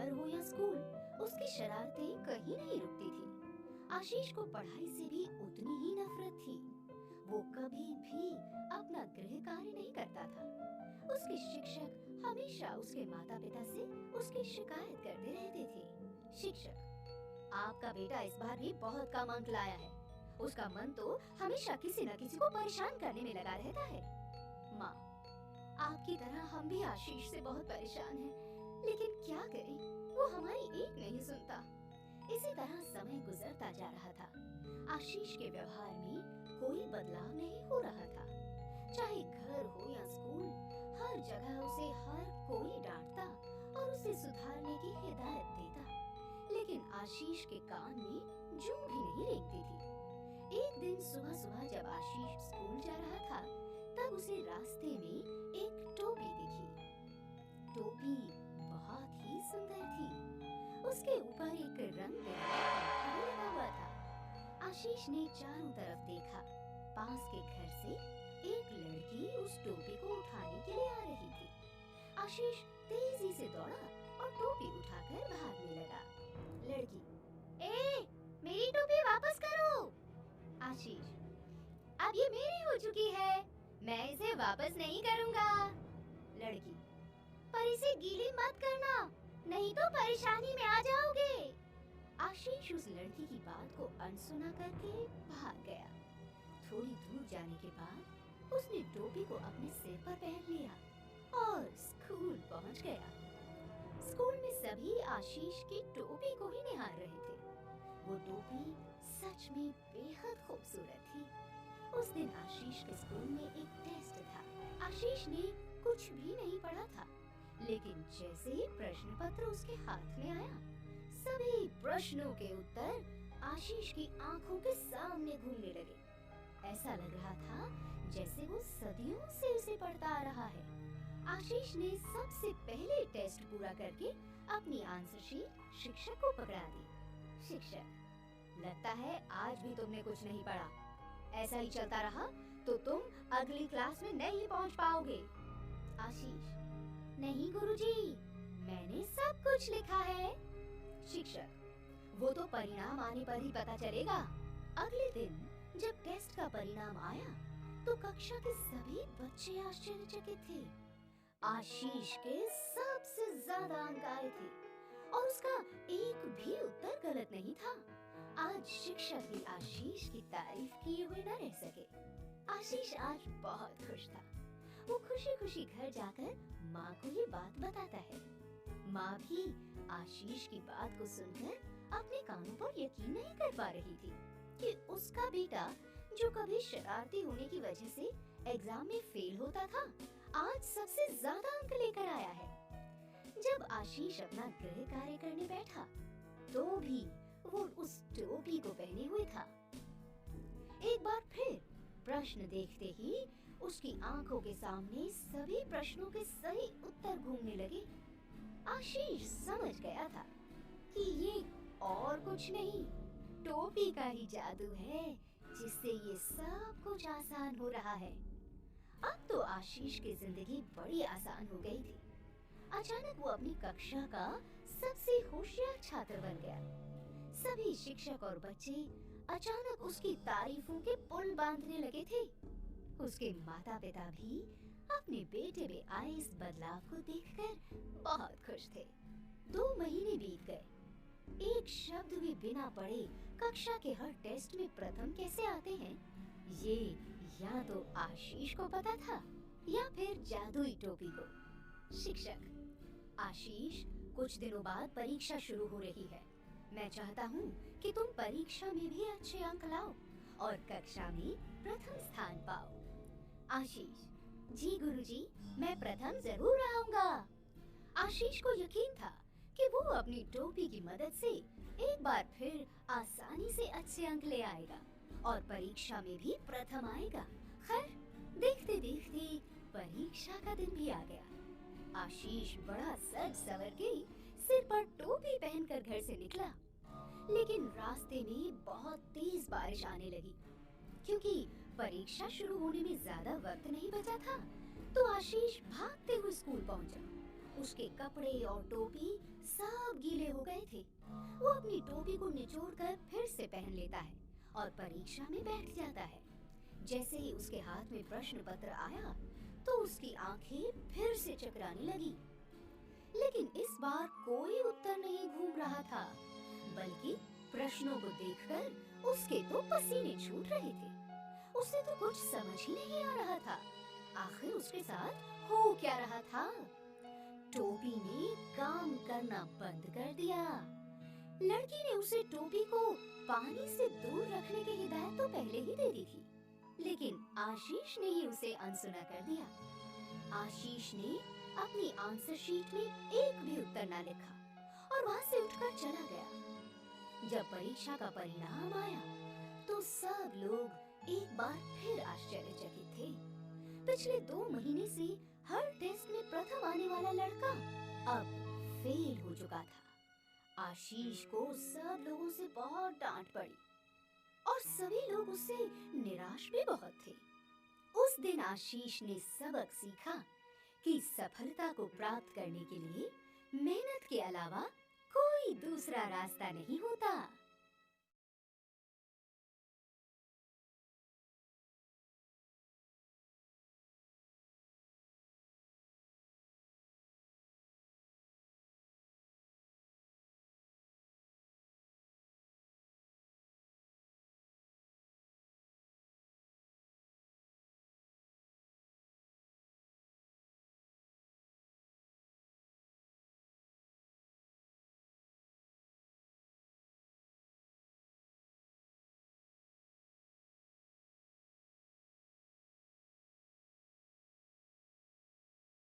घर हो या स्कूल, उसकी शरारतें कहीं नहीं रुकती थी। आशीष को पढ़ाई से भी उतनी ही नफरत थी। वो कभी भी अपना गृह कार्य नहीं करता था। उसके शिक्षक हमेशा उसके माता पिता से उसकी शिकायत करते रहते थे। शिक्षक, आपका बेटा इस बार भी बहुत कम अंक लाया है। उसका मन तो हमेशा किसी न किसी को परेशान करने में लगा रहता है। माँ, आपकी तरह हम भी आशीष से बहुत परेशान हैं, लेकिन क्या करें, वो हमारी एक नहीं सुनता। इसी तरह समय गुजरता जा रहा था। आशीष के व्यवहार में कोई बदलाव नहीं हो रहा था। चाहे घर हो या स्कूल, हर जगह उसे हर कोई डांटता और उसे सुधारने की हिदायत देता, लेकिन आशीष के कान में जूं भी नहीं रेंगती थी। एक दिन सुबह सुबह जब आशीष स्कूल जा रहा था, तब उसे रास्ते में एक टोपी दिखी। टोपी बहुत ही सुंदर थी। उसके ऊपर एक रंग बिरंगा पंखा भी लगा हुआ था। आशीष ने चारों तरफ देखा। पास के घर से एक लड़की उस टोपी को उठाने के लिए आ रही थी। आशीष तेजी से दौड़ा और टोपी उठाकर भागने लगा। लड़की, ए, मेरी टोपी वापस करो। आशीष, अब ये मेरी हो चुकी है, मैं इसे वापस नहीं करूँगा। लड़की, पर इसे गीली मत करना, नहीं तो परेशानी में आ जाओगे। आशीष उस लड़की की बात को अनसुना करके भाग गया। थोड़ी दूर जाने के बाद उसने टोपी को अपने सिर पर पहन लिया और स्कूल पहुंच गया। स्कूल में सभी आशीष की टोपी को ही निहार रहे थे। वो टोपी सच में बेहद खूबसूरत थी। उस दिन आशीष के स्कूल में एक टेस्ट था। आशीष ने कुछ भी नहीं पढ़ा था, लेकिन जैसे ही प्रश्न पत्र उसके हाथ में आया, सभी प्रश्नों के उत्तर आशीष की आंखों के सामने घूमने लगे। ऐसा लग रहा था जैसे वो सदियों से उसे पढ़ता आ रहा है। आशीष ने सबसे पहले टेस्ट पूरा करके अपनी आंसर शीट शिक्षक को पकड़ा दी। शिक्षक, लगता है आज भी तुमने कुछ नहीं पढ़ा। ऐसा ही चलता रहा तो तुम अगली क्लास में नहीं पहुंच पाओगे। आशीष, नहीं गुरुजी, मैंने सब कुछ लिखा है। शिक्षक, वो तो परिणाम आने पर ही पता चलेगा। अगले दिन जब टेस्ट का परिणाम आया तो कक्षा के सभी बच्चे आश्चर्यचकित थे। आशीष के सबसे ज्यादा अंक आए थे और उसका एक भी उत्तर गलत नहीं था। आज शिक्षक भी आशीष की तारीफ किए हुए न रह सके। आशीष आज बहुत खुश था। वो खुशी खुशी घर जाकर माँ को ये बात बताता है। माँ भी आशीष की बात को सुनकर अपने कानों पर यकीन नहीं कर पा रही थी कि उसका बेटा, जो कभी शरारती होने की वजह से एग्जाम में फेल होता था, आज सबसे ज्यादा अंक लेकर आया है। जब आशीष अपना गृह कार्य करने बैठा, तो भी वो उस टोपी को पहने हुए था। एक बार फिर प्रश्न देखते ही उसकी आंखों के सामने सभी प्रश्नों के सही उत्तर घूमने लगे। आशीष समझ गया था कि ये और कुछ नहीं, टोपी का ही जादू है जिससे ये सब कुछ आसान हो रहा है। अब तो आशीष की जिंदगी बड़ी आसान हो गई थी। अचानक वो अपनी कक्षा का सबसे होशियार छात्र बन गया। सभी शिक्षक और बच्चे अचानक उसकी तारीफों के पुल बांधने लगे थे। उसके माता पिता भी अपने बेटे में आए इस बदलाव को देखकर बहुत खुश थे। 2 महीने बीत गए। एक शब्द भी बिना पढ़े कक्षा के हर टेस्ट में प्रथम कैसे आते हैं, ये या तो आशीष को पता था या फिर जादुई टोपी को। शिक्षक, आशीष, कुछ दिनों बाद परीक्षा शुरू हो रही है। मैं चाहता हूँ कि तुम परीक्षा में भी अच्छे अंक लाओ और कक्षा में प्रथम स्थान पाओ। आशीष, जी गुरुजी, मैं प्रथम जरूर आऊंगा। आशीष को यकीन था कि वो अपनी टोपी की मदद से एक बार फिर आसानी से अच्छे अंक ले आएगा और परीक्षा में भी प्रथम आएगा। खैर, देखते देखते परीक्षा का दिन भी आ गया। आशीष बड़ा सज सवर के सिर पर टोपी पहनकर घर से निकला, लेकिन रास्ते में बहुत तेज बारिश आने लगी। क्योंकि परीक्षा शुरू होने में ज्यादा वक्त नहीं बचा था, तो आशीष भागते हुए स्कूल पहुंचा। उसके कपड़े और टोपी सब सब गीले हो गए थे। वो अपनी टोपी को निचोड़कर फिर से पहन लेता है और परीक्षा में बैठ जाता है। जैसे ही उसके हाथ में प्रश्न पत्र आया तो उसकी आंखें फिर से चकराने लगी। लेकिन इस बार कोई उत्तर नहीं घूम रहा था, बल्कि प्रश्नों को देखकर उसके तो पसीने छूट रहे थे। उसे तो कुछ समझ ही नहीं आ रहा था, आखिर उसके साथ हो क्या रहा था। टोपी ने काम करना बंद कर दिया। लड़की ने उसे टोपी को पानी से दूर रखने की हिदायत तो पहले ही दे दी थी, लेकिन आशीष ने ही उसे अनसुना कर दिया। आशीष ने अपनी आंसर शीट में एक भी उत्तर ना लिखा और वहां से उठकर चला गया। जब परीक्षा का परिणाम आया तो सब लोग एक बार फिर आश्चर्यचकित थे। पिछले 2 महीने से हर टेस्ट में प्रथम आने वाला लड़का अब फेल हो चुका था। आशीष को सब लोगों से बहुत डांट पड़ी और सभी लोग उससे निराश भी बहुत थे। उस दिन आशीष ने सबक सीखा कि सफलता को प्राप्त करने के लिए मेहनत के अलावा कोई दूसरा रास्ता नहीं होता।